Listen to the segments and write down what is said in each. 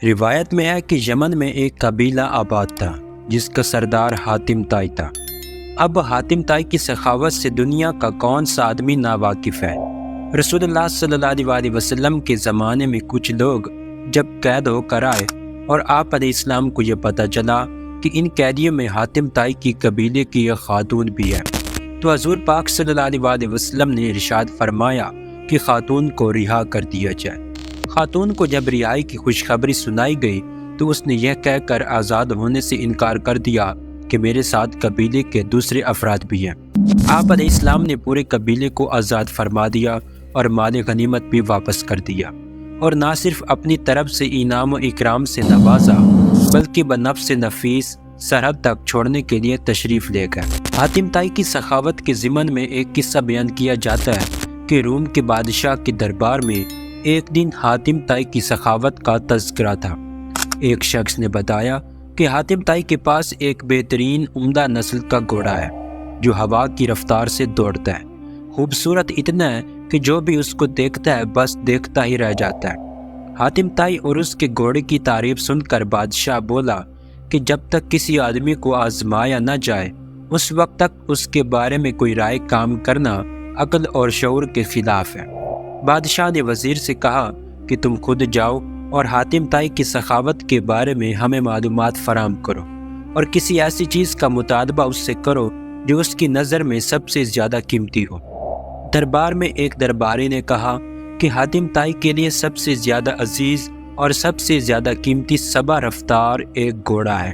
روایت میں ہے کہ یمن میں ایک قبیلہ آباد تھا جس کا سردار حاتم طائی تھا۔ اب حاتم طائی کی سخاوت سے دنیا کا کون سا آدمی ناواقف ہے۔ رسول اللہ صلی اللہ علیہ وسلم کے زمانے میں کچھ لوگ جب قید ہو کر آئے اور آپ علیہ السلام کو یہ پتہ چلا کہ ان قیدیوں میں حاتم طائی کی قبیلے کی ایک خاتون بھی ہے، تو حضور پاک صلی اللہ علیہ وسلم نے ارشاد فرمایا کہ خاتون کو رہا کر دیا جائے۔ خاتون کو جب رہائی کی خوشخبری سنائی گئی تو اس نے یہ کہہ کر آزاد ہونے سے انکار کر دیا کہ میرے ساتھ قبیلے کے دوسرے افراد بھی ہیں۔ آپ علیہ السلام نے پورے قبیلے کو آزاد فرما دیا اور مال غنیمت بھی واپس کر دیا، اور نہ صرف اپنی طرف سے انعام و اکرام سے نوازا بلکہ بنفس نفیس سرحد تک چھوڑنے کے لیے تشریف لے گئے۔ حاتم طائی کی سخاوت کے ضمن میں ایک قصہ بیان کیا جاتا ہے کہ روم کے بادشاہ کے دربار میں ایک دن حاتم طائی کی سخاوت کا تذکرہ تھا۔ ایک شخص نے بتایا کہ حاتم طائی کے پاس ایک بہترین عمدہ نسل کا گھوڑا ہے جو ہوا کی رفتار سے دوڑتا ہے، خوبصورت اتنا ہے کہ جو بھی اس کو دیکھتا ہے بس دیکھتا ہی رہ جاتا ہے۔ حاتم طائی اور اس کے گھوڑے کی تعریف سن کر بادشاہ بولا کہ جب تک کسی آدمی کو آزمایا نہ جائے اس وقت تک اس کے بارے میں کوئی رائے کام کرنا عقل اور شعور کے خلاف ہے۔ بادشاہ نے وزیر سے کہا کہ تم خود جاؤ اور حاتم طائی کی سخاوت کے بارے میں ہمیں معلومات فراہم کرو، اور کسی ایسی چیز کا مطالبہ اس سے کرو جو اس کی نظر میں سب سے زیادہ قیمتی ہو۔ دربار میں ایک درباری نے کہا کہ حاتم طائی کے لیے سب سے زیادہ عزیز اور سب سے زیادہ قیمتی سبا رفتار ایک گھوڑا ہے۔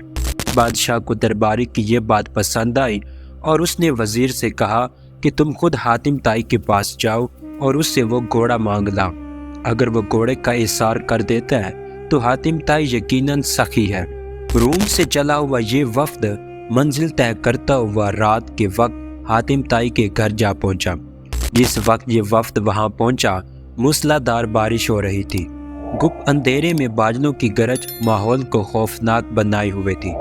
بادشاہ کو درباری کی یہ بات پسند آئی اور اس نے وزیر سے کہا کہ تم خود حاتم طائی کے پاس جاؤ اور اس سے وہ گھوڑا مانگ لاؤ۔ اگر وہ گھوڑے کا احسار کر دیتا ہے تو حاتم طائی یقیناً سخی ہے۔ روم سے چلا ہوا یہ وفد منزل طے کرتا ہوا رات کے وقت حاتم طائی کے گھر جا پہنچا۔ جس وقت یہ وفد وہاں پہنچا موسلا دھار بارش ہو رہی تھی۔ گپ اندھیرے میں بادلوں کی گرج ماحول کو خوفناک بنائے ہوئے تھی۔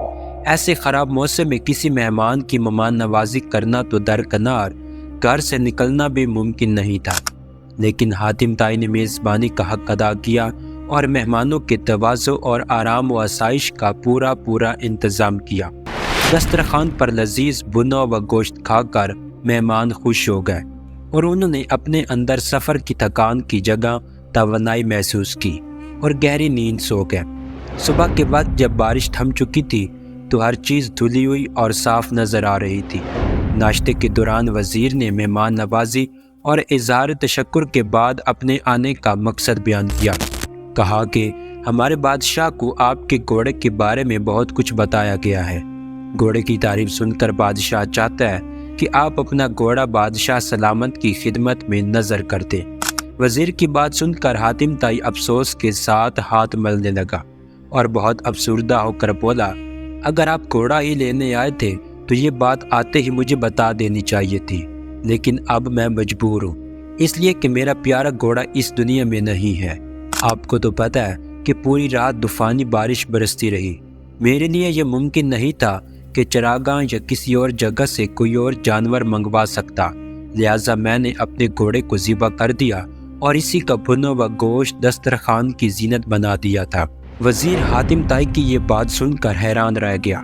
ایسے خراب موسم میں کسی مہمان کی مہمان نوازی کرنا تو درکنار، گھر سے نکلنا بھی ممکن نہیں تھا، لیکن حاتم طائی نے میزبانی کا حق ادا کیا اور مہمانوں کے تواضع اور آرام و آسائش کا پورا انتظام کیا۔ دسترخوان پر لذیذ بنا و گوشت کھا کر مہمان خوش ہو گئے اور انہوں نے اپنے اندر سفر کی تھکان کی جگہ توانائی محسوس کی اور گہری نیند سو گئے۔ صبح کے وقت جب بارش تھم چکی تھی تو ہر چیز دھلی ہوئی اور صاف نظر آ رہی تھی۔ ناشتے کے دوران وزیر نے مہمان نوازی اور اظہار تشکر کے بعد اپنے آنے کا مقصد بیان کیا۔ کہا کہ ہمارے بادشاہ کو آپ کے گھوڑے کے بارے میں بہت کچھ بتایا گیا ہے۔ گھوڑے کی تعریف سن کر بادشاہ چاہتا ہے کہ آپ اپنا گھوڑا بادشاہ سلامت کی خدمت میں نظر کر دیں۔ وزیر کی بات سن کر حاتم طائی افسوس کے ساتھ ہاتھ ملنے لگا اور بہت افسردہ ہو کر بولا، اگر آپ گھوڑا ہی لینے آئے تھے تو یہ بات آتے ہی مجھے بتا دینی چاہیے تھی، لیکن اب میں مجبور ہوں، اس لیے کہ میرا پیارا گھوڑا اس دنیا میں نہیں ہے۔ آپ کو تو پتہ ہے کہ پوری رات طوفانی بارش برستی رہی۔ میرے لیے یہ ممکن نہیں تھا کہ چراگاہ یا کسی اور جگہ سے کوئی اور جانور منگوا سکتا، لہٰذا میں نے اپنے گھوڑے کو ذبح کر دیا اور اسی کا بھنا ہوا گوشت دسترخوان کی زینت بنا دیا تھا۔ وزیر حاتم طائی کی یہ بات سن کر حیران رہ گیا۔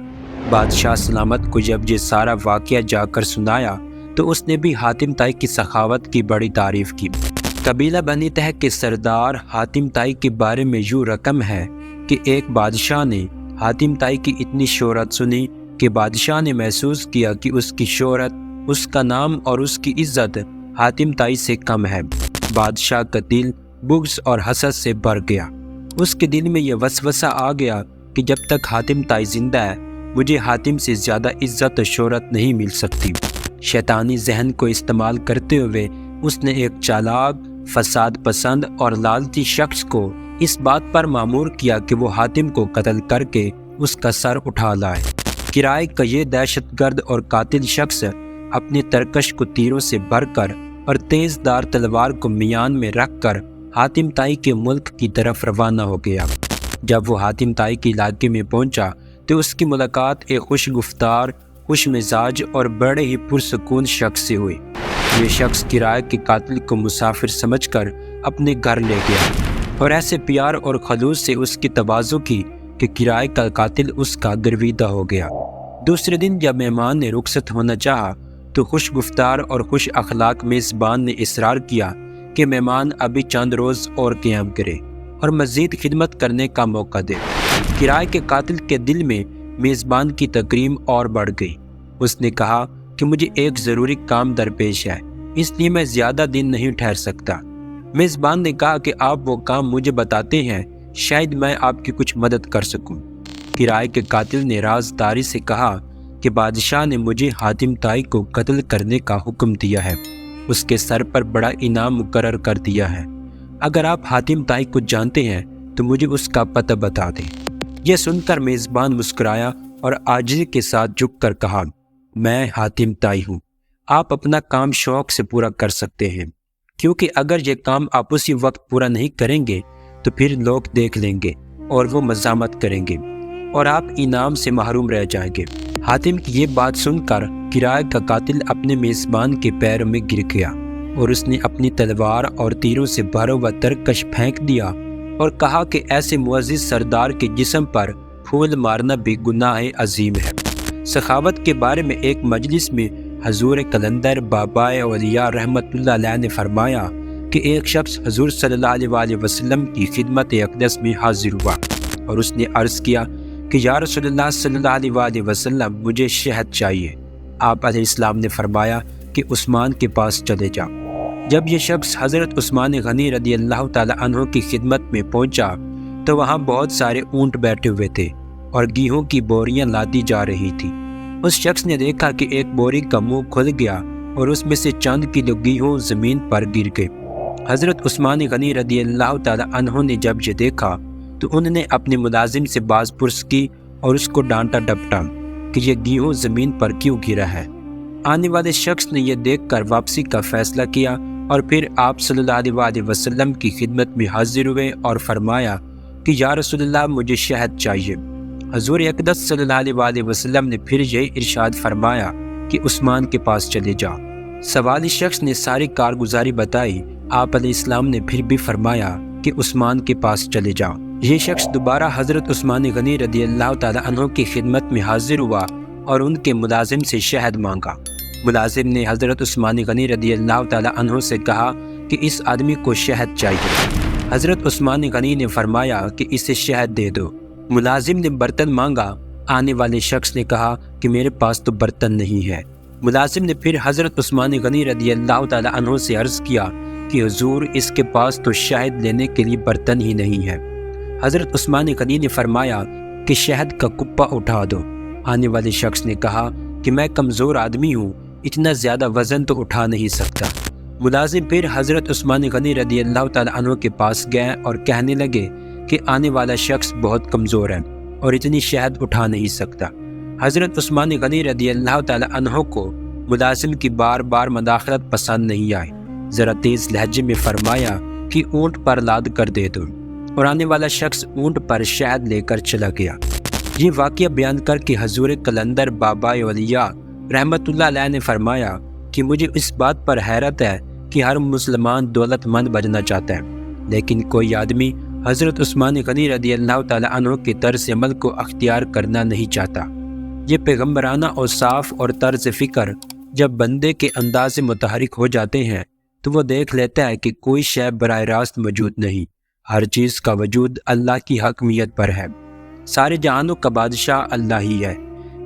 بادشاہ سلامت کو جب یہ سارا واقعہ جا کر سنایا تو اس نے بھی حاتم طائی کی سخاوت کی بڑی تعریف کی۔ قبیلہ بنی تہ کے سردار حاتم طائی کے بارے میں یوں رقم ہے کہ ایک بادشاہ نے حاتم طائی کی اتنی شہرت سنی کہ بادشاہ نے محسوس کیا کہ اس کی شہرت، اس کا نام اور اس کی عزت حاتم طائی سے کم ہے۔ بادشاہ کا دل بغض اور حسد سے بھر گیا۔ اس کے دل میں یہ وسوسہ آ گیا کہ جب تک حاتم طائی زندہ ہے مجھے حاتم سے زیادہ عزت و شہرت نہیں مل سکتی۔ شیطانی ذہن کو استعمال کرتے ہوئے اس نے ایک چالاک، فساد پسند اور لالچی شخص کو اس بات پر مامور کیا کہ وہ حاتم کو قتل کر کے اس کا سر اٹھا لائے۔ کرائے کا یہ دہشت گرد اور قاتل شخص اپنے ترکش کو تیروں سے بھر کر اور تیز دار تلوار کو میان میں رکھ کر حاتم طائی کے ملک کی طرف روانہ ہو گیا۔ جب وہ حاتم طائی کے علاقے میں پہنچا تو اس کی ملاقات ایک خوش گفتار، خوش مزاج اور بڑے ہی پرسکون شخص سے ہوئی۔ یہ شخص کرائے کے قاتل کو مسافر سمجھ کر اپنے گھر لے گیا۔ اور ایسے پیار اور خلوص سے اس کی تواضع کی کہ کرائے کا قاتل اس کا گرویدہ ہو گیا۔ دوسرے دن جب مہمان نے رخصت ہونا چاہا تو خوش گفتار اور خوش اخلاق میزبان نے اصرار کیا کہ مہمان ابھی چند روز اور قیام کرے اور مزید خدمت کرنے کا موقع دے۔ کرائے کے قاتل کے دل میں میزبان کی تکریم اور بڑھ گئی۔ اس نے کہا کہ مجھے ایک ضروری کام درپیش ہے، اس لیے میں زیادہ دن نہیں ٹھہر سکتا۔ میزبان نے کہا کہ آپ وہ کام مجھے بتاتے ہیں، شاید میں آپ کی کچھ مدد کر سکوں۔ کرائے کے قاتل نے رازداری سے کہا کہ بادشاہ نے مجھے حاتم طائی کو قتل کرنے کا حکم دیا ہے، اس کے سر پر بڑا انعام مقرر کر دیا ہے۔ اگر آپ حاتم طائی کو جانتے ہیں تو مجھے اس کا پتہ بتا دیں۔ یہ سن کر میزبان مسکرایا اور عاجزی کے ساتھ جھک کر کہا، میں حاتم طائی ہوں، آپ اپنا کام شوق سے پورا کر سکتے ہیں، کیونکہ اگر یہ کام آپ اسی وقت پورا نہیں کریں گے تو پھر لوگ دیکھ لیں گے اور وہ مزاحمت کریں گے اور آپ انعام سے محروم رہ جائیں گے۔ حاتم کی یہ بات سن کر کرائے کا قاتل اپنے میزبان کے پیروں میں گر گیا اور اس نے اپنی تلوار اور تیروں سے بھرا ہوا ترکش پھینک دیا اور کہا کہ ایسے معزز سردار کے جسم پر پھول مارنا بھی گناہ عظیم ہے۔ سخاوت کے بارے میں ایک مجلس میں حضور قلندر بابا اولیاء رحمت اللہ علیہ نے فرمایا کہ ایک شخص حضور صلی اللہ علیہ وسلم کی خدمت اقدس میں حاضر ہوا اور اس نے عرض کیا کہ یا رسول اللہ صلی اللہ علیہ وسلم، مجھے شہد چاہیے۔ آپ علیہ السلام نے فرمایا کہ عثمان کے پاس چلے جا۔ جب یہ شخص حضرت عثمان غنی رضی اللہ تعالی عنہ کی خدمت میں پہنچا تو وہاں بہت سارے اونٹ بیٹھے ہوئے تھے اور گیہوں کی بوریاں لادی جا رہی تھی۔ اس شخص نے دیکھا کہ ایک بوری کا منہ کھل گیا اور اس میں سے چند کلو گیہوں زمین پر گر گئے۔ حضرت عثمان غنی رضی اللہ تعالی عنہ نے جب یہ دیکھا تو انہوں نے اپنے ملازم سے باز پرس کی اور اس کو ڈانٹا ڈپٹا کہ یہ گیہوں زمین پر کیوں گرا ہے۔ آنے والے شخص نے یہ دیکھ کر واپسی کا فیصلہ کیا اور پھر آپ صلی اللہ علیہ وسلم کی خدمت میں حاضر ہوئے اور فرمایا کہ یا رسول اللہ، مجھے شہد چاہیے۔ حضور اقدس صلی اللہ علیہ وسلم نے پھر یہ ارشاد فرمایا کہ عثمان کے پاس چلے جا۔ سوالی شخص نے ساری کارگزاری بتائی۔ آپ علیہ السلام نے پھر بھی فرمایا کہ عثمان کے پاس چلے جا۔ یہ شخص دوبارہ حضرت عثمان غنی رضی اللہ تعالی عنہ کی خدمت میں حاضر ہوا اور ان کے ملازم سے شہد مانگا۔ ملازم نے حضرت عثمان غنی رضی اللہ تعالی عنہ سے کہا کہ اس آدمی کو شہد چاہیے۔ حضرت عثمان غنی نے فرمایا کہ اسے شہد دے دو۔ ملازم نے برتن مانگا۔ آنے والے شخص نے کہا کہ میرے پاس تو برتن نہیں ہے۔ ملازم نے پھر حضرت عثمان غنی رضی اللہ تعالی عنہ سے عرض کیا کہ حضور، اس کے پاس تو شہد لینے کے لیے برتن ہی نہیں ہے۔ حضرت عثمان غنی نے فرمایا کہ شہد کا کپا اٹھا دو۔ آنے والے شخص نے کہا کہ میں کمزور آدمی ہوں، اتنا زیادہ وزن تو اٹھا نہیں سکتا۔ ملازم پھر حضرت عثمان غنی رضی اللہ تعالی عنہ کے پاس گئے اور کہنے لگے کہ آنے والا شخص بہت کمزور ہے اور اتنی شہد اٹھا نہیں سکتا۔ حضرت عثمان غنی رضی اللہ تعالی عنہ کو ملازم کی بار بار مداخلت پسند نہیں آئی۔ ذرا تیز لہجے میں فرمایا کہ اونٹ پر لاد کر دے دو، اور آنے والا شخص اونٹ پر شہد لے کر چلا گیا۔ یہ واقعہ بیان کر کے حضور قلندر بابا اولیاء رحمت اللہ علیہ نے فرمایا کہ مجھے اس بات پر حیرت ہے کہ ہر مسلمان دولت مند بننا چاہتا ہے، لیکن کوئی آدمی حضرت عثمان غنی رضی اللہ تعالی عنہ کے طرز عمل کو اختیار کرنا نہیں چاہتا۔ یہ پیغمبرانہ اوصاف اور طرز فکر جب بندے کے انداز سے متحرک ہو جاتے ہیں تو وہ دیکھ لیتا ہے کہ کوئی شے براہ راست موجود نہیں، ہر چیز کا وجود اللہ کی حاکمیت پر ہے۔ سارے جہانوں کا بادشاہ اللہ ہی ہے۔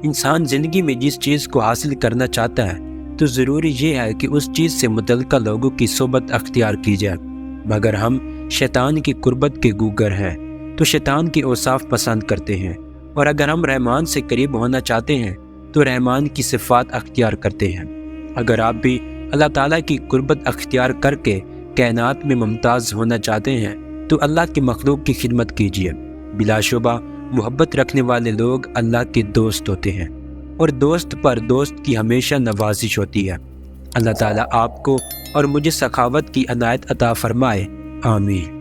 انسان زندگی میں جس چیز کو حاصل کرنا چاہتا ہے تو ضروری یہ ہے کہ اس چیز سے متعلقہ لوگوں کی صحبت اختیار کی جائے، مگر ہم شیطان کی قربت کے گوگر ہیں تو شیطان کی اوصاف پسند کرتے ہیں، اور اگر ہم رحمان سے قریب ہونا چاہتے ہیں تو رحمان کی صفات اختیار کرتے ہیں۔ اگر آپ بھی اللہ تعالیٰ کی قربت اختیار کر کے کائنات میں ممتاز ہونا چاہتے ہیں تو اللہ کی مخلوق کی خدمت کیجیے۔ بلا شبہ محبت رکھنے والے لوگ اللہ کے دوست ہوتے ہیں، اور دوست پر دوست کی ہمیشہ نوازش ہوتی ہے۔ اللہ تعالیٰ آپ کو اور مجھے سخاوت کی عنایت عطا فرمائے، آمین۔